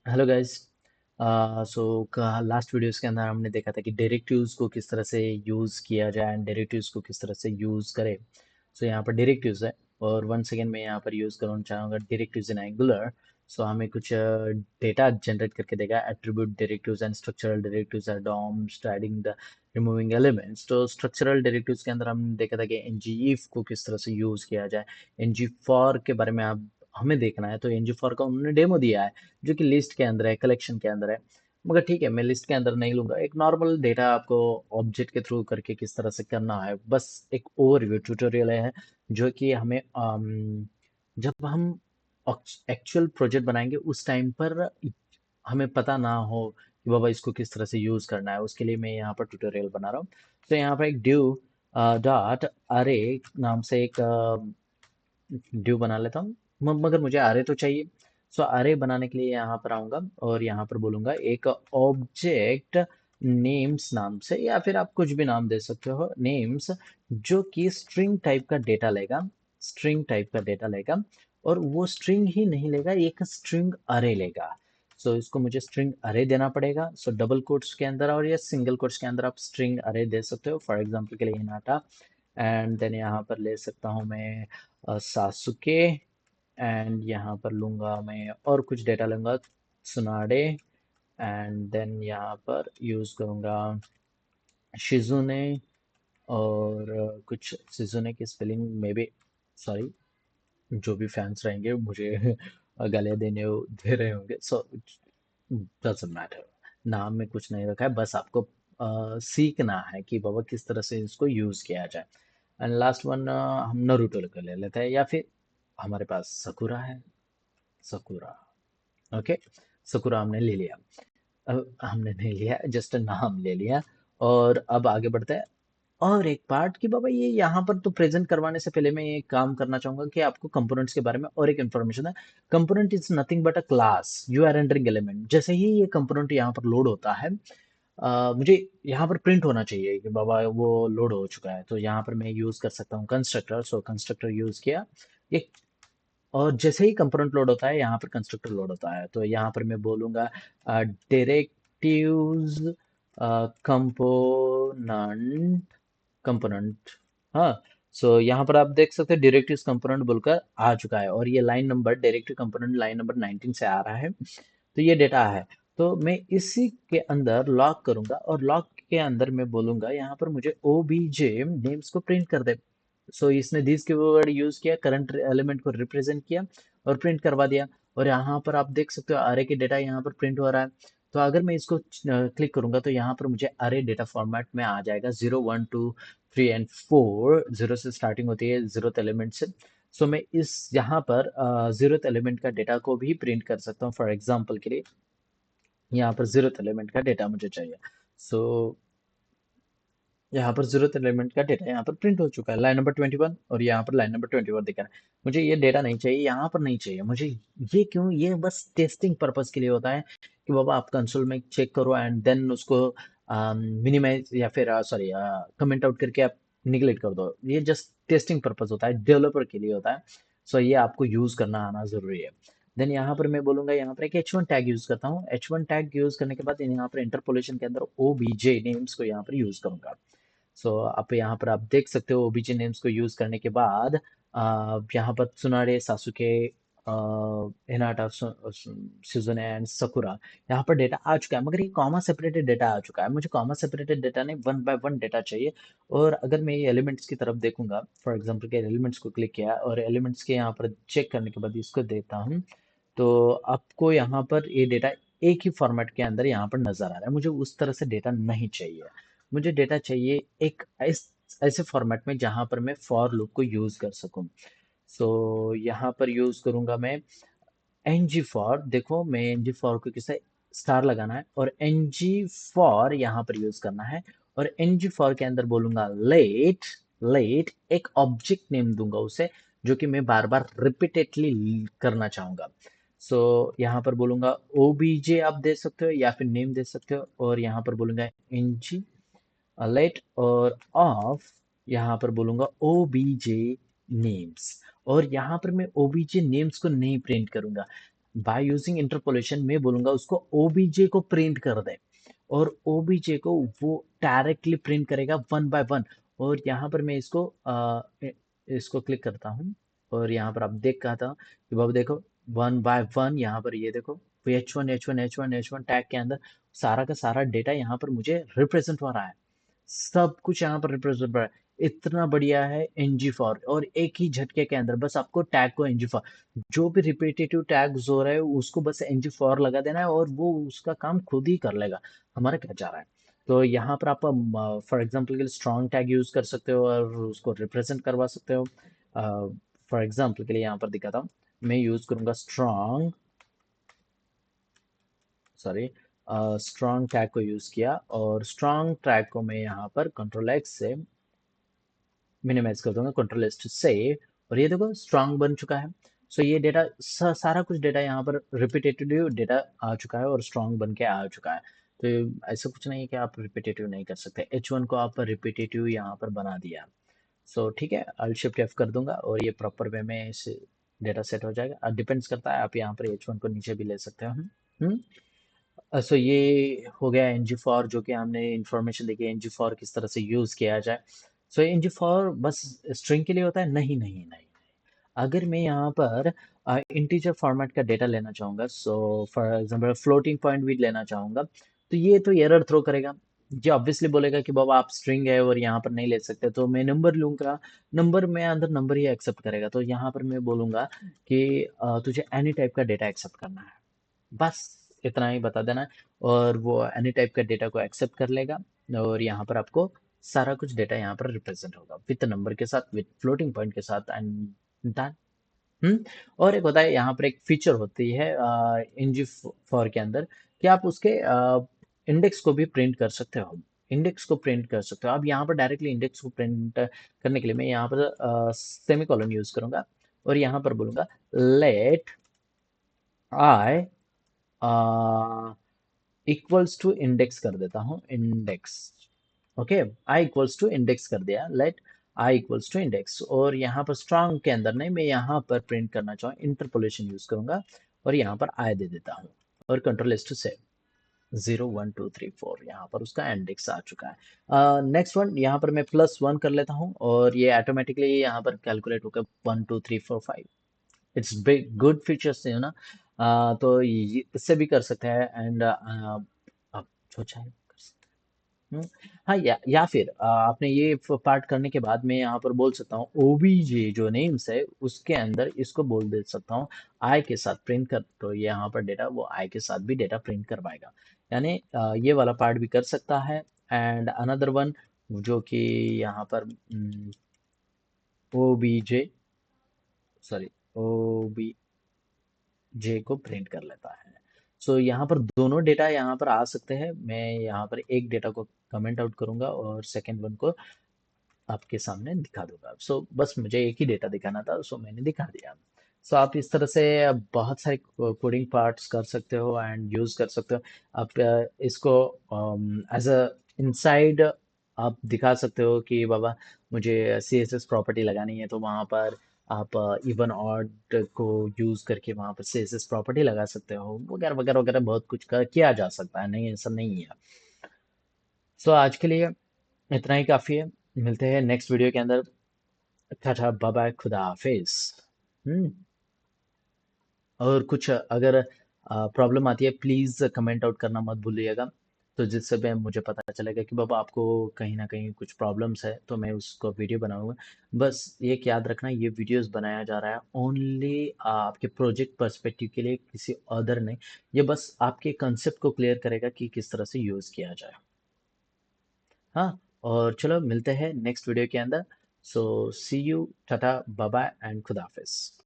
Hello guys. So last videos के अंदर हमने देखा था कि डायरेक्टिव्स को किस तरह से यूज़ किया जाए एंड डायरेक्टिव्स को किस तरह से यूज़ करें। सो यहाँ पर डायरेक्टिव्स है और वन सेकेंड में यहाँ पर यूज़ करना चाहूँगा डायरेक्टिव्स इन एंगुलर। सो हमें कुछ डेटा जनरेट करके देगा attribute directives and structural directives are DOMs adding the removing elements. तो स्ट्रक्चरल डायरेक्टिव्स के अंदर हमने देखा था कि ngif को किस तरह से यूज़ किया जाए। ngfor के बारे में आप हमें देखना है तो ngfor का उन्होंने डेमो दिया है जो कि लिस्ट के अंदर है, कलेक्शन के अंदर है। मगर ठीक है, मैं लिस्ट के अंदर नहीं लूंगा। एक नॉर्मल डेटा आपको ऑब्जेक्ट के थ्रू करके किस तरह से करना है, बस एक ओवरव्यू ट्यूटोरियल है जो कि हमें जब हम एक्चुअल प्रोजेक्ट बनाएंगे उस टाइम पर हमें पता ना हो कि बाबा इसको किस तरह से यूज करना है, उसके लिए मैं यहाँ पर ट्यूटोरियल बना रहा हूँ। तो यहाँ पर एक ड्यू डॉट अरे नाम से एक ड्यू बना लेता हूँ। मगर मुझे अरे तो चाहिए। सो अरे बनाने के लिए यहाँ पर आऊंगा और यहाँ पर बोलूंगा एक ऑब्जेक्ट नेम्स नाम से, या फिर आप कुछ भी नाम दे सकते हो नेम्स, जो कि स्ट्रिंग टाइप का डेटा लेगा। स्ट्रिंग टाइप का डेटा लेगा और वो स्ट्रिंग ही नहीं लेगा, एक स्ट्रिंग अरे लेगा। सो इसको मुझे स्ट्रिंग अरे देना पड़ेगा। सो डबल कोट्स के अंदर और या सिंगल कोट्स के अंदर आप स्ट्रिंग अरे दे सकते हो। फॉर एग्जांपल के लिए हिनाटा, एंड देन यहाँ पर ले सकता हूँ मैं सासुके, एंड यहाँ पर लूंगा मैं और कुछ डेटा लूंगा सुनाडे, एंड देन यहाँ पर यूज करूंगा शिजुने। और कुछ शिजुने की स्पेलिंग में भी, सॉरी, जो भी फैंस रहेंगे मुझे गालियाँ दे रहे होंगे। सो डजंट मैटर, नाम में कुछ नहीं रखा है, बस आपको सीखना है कि बाबा किस तरह से इसको यूज किया जाए। एंड लास्ट वन हम नरूटो कर ले लेते हैं, या फिर हमारे पास सकुरा है। Sakura, okay. सकुरा हमने ले लिया। अब हमने नहीं लिया, जस्ट नाम ले लिया। और अब आगे बढ़ते हैं। और एक पार्ट कि बाबा ये यहाँ पर तो प्रेजेंट करवाने से पहले मैं ये काम करना चाहूंगा कि आपको कंपोनेंट्स के बारे में और एक इन्फॉर्मेशन है। Component is nothing but a class you are entering element. जैसे ही ये कंपोनेंट यहाँ पर लोड होता है, मुझे यहाँ पर प्रिंट होना चाहिए कि बाबा वो लोड हो चुका है। तो यहाँ पर मैं यूज कर सकता हूँ कंस्ट्रक्टर। सो कंस्ट्रक्टर यूज किया ये, और जैसे ही कंपोनेंट लोड होता है यहाँ पर कंस्ट्रक्टर लोड होता है। तो यहाँ पर मैं बोलूंगा डायरेक्टिव्स कंपोनेंट कंपोनेंट। हाँ। सो यहाँ पर आप देख सकते हैं डायरेक्टिव्स कंपोनेंट बोलकर आ चुका है और ये line number directive component line number 19 से आ रहा है। तो ये डेटा है। तो मैं इसी के अंदर लॉक करूंगा और लॉक के अंदर मैं बोलूंगा यहाँ पर मुझे ओबीजे नेम्स को प्रिंट कर दे। सो इसने दिस के वर्ड यूज किया, करंट एलिमेंट को रिप्रेजेंट किया और प्रिंट करवा दिया। और यहाँ पर आप देख सकते हो अरे के डेटा यहाँ पर प्रिंट हो रहा है। तो अगर मैं इसको क्लिक करूंगा तो यहाँ पर मुझे अरे डेटा फॉर्मेट में आ जाएगा। 0 1 2 3 एंड 4, जीरो से स्टार्टिंग होती है, जीरोथ एलिमेंट से। सो मैं इस यहाँ पर जीरोथ एलिमेंट का डेटा को भी प्रिंट कर सकता हूँ। फॉर एग्जाम्पल के लिए यहाँ पर जीरोथ एलिमेंट का डेटा मुझे चाहिए। सो यहाँ पर जरूरत एलिमेंट का डेटा यहाँ पर प्रिंट हो चुका है, लाइन नंबर 21, और यहाँ पर लाइन नंबर 21 दिखा रहा है। मुझे ये डेटा नहीं चाहिए, यहाँ पर नहीं चाहिए मुझे। ये क्यों? ये बस टेस्टिंग पर्पस के लिए होता है कि बाबा आप कंसोल में चेक करो एंड देन उसको मिनिमाइज या फिर सॉरी कमेंट आउट करके आप निगलेक्ट कर दो। ये जस्ट टेस्टिंग पर्पस होता है, डेवलपर के लिए होता है। सो ये आपको यूज करना आना जरूरी है। देन यहाँ पर मैं बोलूंगा, यहाँ पर एक H1 टैग यूज करता हूँ। H1 टैग यूज करने के बाद यहाँ पर इंटरपोलेशन के अंदर OBJ नेम्स को यहाँ पर यूज करूंगा। सो आप यहाँ पर आप देख सकते हो ओबीजे नेम्स को यूज करने के बाद यहाँ पर Tsunade, Sasuke, Hinata, Shizune and Sakura, यहाँ पर डेटा आ चुका है। मगर ये कॉमा सेपरेटेड डेटा आ चुका है, मुझे कॉमा सेपरेटेड डेटा नहीं, वन बाय वन डेटा चाहिए। और अगर मैं ये एलिमेंट्स की तरफ देखूंगा, फॉर एग्जांपल के एलिमेंट्स को क्लिक किया और एलिमेंट्स के यहाँ पर चेक करने के बाद इसको देता हूँ, तो आपको यहाँ पर ये डेटा एक ही फॉर्मेट के अंदर यहाँ पर नजर आ रहा है। मुझे उस तरह से डेटा नहीं चाहिए। मुझे डेटा चाहिए एक ऐसे फॉर्मेट में जहां पर मैं फॉर लूप को यूज कर सकूं। सो यहाँ पर यूज करूंगा मैं एनजी फॉर। देखो मैं एनजी फॉर को किसे स्टार लगाना है और एनजी फॉर यहाँ पर यूज करना है। और एनजी फॉर के अंदर बोलूंगा लेट। लेट एक ऑब्जेक्ट नेम दूंगा उसे, जो कि मैं बार बार रिपीटेडली करना चाहूंगा। सो यहाँ पर बोलूंगा ओबीजे आप दे सकते हो या फिर नेम दे सकते हो, और यहाँ पर बोलूंगा एनजी लेट और ऑफ। यहाँ पर बोलूंगा ओबीजे नेम्स, और यहाँ पर मैं ओबीजे नेम्स को नहीं प्रिंट करूंगा। बाय यूजिंग इंटरपोलेशन मैं बोलूंगा उसको ओबीजे को प्रिंट कर दे, और ओबीजे को वो डायरेक्टली प्रिंट करेगा वन बाय वन। और यहाँ पर मैं इसको क्लिक करता हूँ, और यहाँ पर आप देख कहा था कि बाबू देखो वन बाय वन, यहाँ पर ये देखो H1 टैग के अंदर सारा का सारा डेटा यहाँ पर मुझे रिप्रेजेंट हो रहा है, सब कुछ यहाँ पर रिप्रेजेंट हो रहा है। इतना बढ़िया है एनजी फॉर, और एक ही झटके के अंदर बस आपको टैग को एनजी फॉर, जो भी रिपीटेटिव टैग्स हो रहा है उसको बस एनजी फॉर लगा देना है, और वो उसका काम खुद ही कर लेगा, हमारा क्या जा रहा है। तो यहाँ पर आप फॉर एग्जांपल के लिए स्ट्रॉन्ग टैग यूज कर सकते हो और उसको रिप्रेजेंट करवा सकते हो। फॉर एग्जांपल के लिए यहाँ पर दिखाता हूँ, मैं यूज करूंगा स्ट्रॉन्ग, सॉरी, स्ट्रॉन्ग टैग को यूज किया, और स्ट्रॉन्ग टैग को मैं यहाँ पर कंट्रोल एक्स से मिनिमाइज कर दूंगा, कंट्रोल एस टू सेव, और ये देखो स्ट्रॉन्ग बन चुका है। सो ये डेटा सारा कुछ डेटा यहाँ पर रिपीटेटिव डेटा आ चुका है और स्ट्रॉन्ग बन के आ चुका है। तो ऐसा कुछ नहीं है कि आप रिपीटेटिव नहीं कर सकते, H1 को आप रिपीटेटिव यहाँ पर बना दिया। सो ठीक है, अल्ट शिफ्ट एफ कर दूंगा और ये प्रॉपर वे में इस डेटा सेट हो जाएगा। डिपेंड्स करता है, आप यहाँ पर H1 को नीचे भी ले सकते हो। सो ये हो गया एनजी फॉर, जो कि हमने इंफॉर्मेशन देखी एनजी फॉर किस तरह से यूज किया जाए। सो एनजी फॉर बस स्ट्रिंग के लिए होता है? नहीं नहीं नहीं। अगर मैं यहाँ पर इंटीजर फॉर्मेट का डेटा लेना चाहूंगा, so for example floating point भी लेना चाहूंगा, तो ये तो एरर थ्रो करेगा। ये ऑब्वियसली बोलेगा कि बाबा आप स्ट्रिंग है और यहाँ पर नहीं ले सकते, तो मैं नंबर लूंगा, नंबर में अंदर नंबर ही एक्सेप्ट करेगा। तो यहाँ पर मैं बोलूंगा कि तुझे एनी टाइप का डेटा एक्सेप्ट करना है, बस इतना ही बता देना है, और वो एनी टाइप का डेटा को एक्सेप्ट कर लेगा। और यहाँ पर आपको सारा कुछ डेटा यहाँ पर रिप्रेजेंट होगा विथ नंबर के साथ, विथ फ्लोटिंग पॉइंट के साथ, एंड डन। हम्म। और एक होता है यहाँ पर, एक फीचर होती है एनजी फॉर के अंदर, कि आप उसके इंडेक्स को भी प्रिंट कर सकते हो, इंडेक्स को प्रिंट कर सकते हो। अब यहाँ पर डायरेक्टली इंडेक्स को प्रिंट करने के लिए मैं यहाँ पर सेमीकोलन यूज करूंगा, और यहाँ पर बोलूंगा let I equals to index कर देता हूँ, index. Okay, I equals to index कर दिया, let I equals to index. और यहाँ पर स्ट्रॉन्ग के अंदर नहीं, मैं यहाँ पर प्रिंट करना चाहूँ, इंटरपोलेशन यूज करूंगा, और यहाँ पर आई दे देता हूँ, और कंट्रोल एस टू सेव। 0 1 2 3 4 यहाँ पर उसका इंडेक्स आ चुका है। नेक्स्ट वन, यहाँ पर मैं +1 कर लेता हूँ, और ये ऑटोमेटिकली यहाँ पर कैलकुलेट होकर 1 2 3 4 5। इट्स बिग गुड फीचर्स है ना। तो इससे भी कर सकते हैं, एंड आप जो चाहे कर सकते हैं। हाँ, या फिर आपने ये पार्ट करने के बाद मैं यहाँ पर बोल सकता हूँ ओबीजे जो नेम्स है उसके अंदर इसको बोल दे सकता हूँ आई के साथ प्रिंट कर, तो ये यहाँ पर डेटा वो आई के साथ भी डेटा प्रिंट करवाएगा, यानी ये वाला पार्ट भी कर सकता है। एंड अनदर वन, जो कि यहाँ पर ओबीजे, सॉरी, जे को प्रिंट कर लेता है। सो यहाँ पर दोनों डेटा यहाँ पर आ सकते हैं, मैं यहाँ पर एक डेटा को कमेंट आउट करूंगा और सेकेंड वन को आपके सामने दिखा दूंगा। सो बस मुझे एक ही डेटा दिखाना था, सो मैंने दिखा दिया। सो आप इस तरह से बहुत सारे कोडिंग पार्ट्स कर सकते हो एंड यूज कर सकते हो। आप इसको एज अ इनसाइड आप दिखा सकते हो कि बाबा मुझे CSS प्रॉपर्टी लगानी है, तो वहाँ पर आप इवन ऑड को यूज करके वहाँ पर CSS प्रॉपर्टी लगा सकते हो, वगैरह वगैरह वगैरह, बहुत कुछ किया जा सकता है, नहीं ऐसा नहीं है। सो आज के लिए इतना ही काफी है, मिलते हैं नेक्स्ट वीडियो के अंदर। टाटा बाय बाय, खुदा हाफिज। हम्म। और कुछ अगर प्रॉब्लम आती है प्लीज कमेंट आउट करना मत भूलिएगा, तो जिससे मैं मुझे पता चलेगा कि बाबा आपको कहीं ना कहीं कुछ प्रॉब्लम्स है, तो मैं उसको वीडियो बनाऊंगा। बस एक याद रखना, ये वीडियोस बनाया जा रहा है ओनली आपके प्रोजेक्ट पर्सपेक्टिव के लिए, किसी अदर नहीं। ये बस आपके कंसेप्ट को क्लियर करेगा कि किस तरह से यूज किया जाए। हाँ, और चलो मिलते हैं नेक्स्ट वीडियो के अंदर। So see you, tata bye bye, and खुदा हाफिज।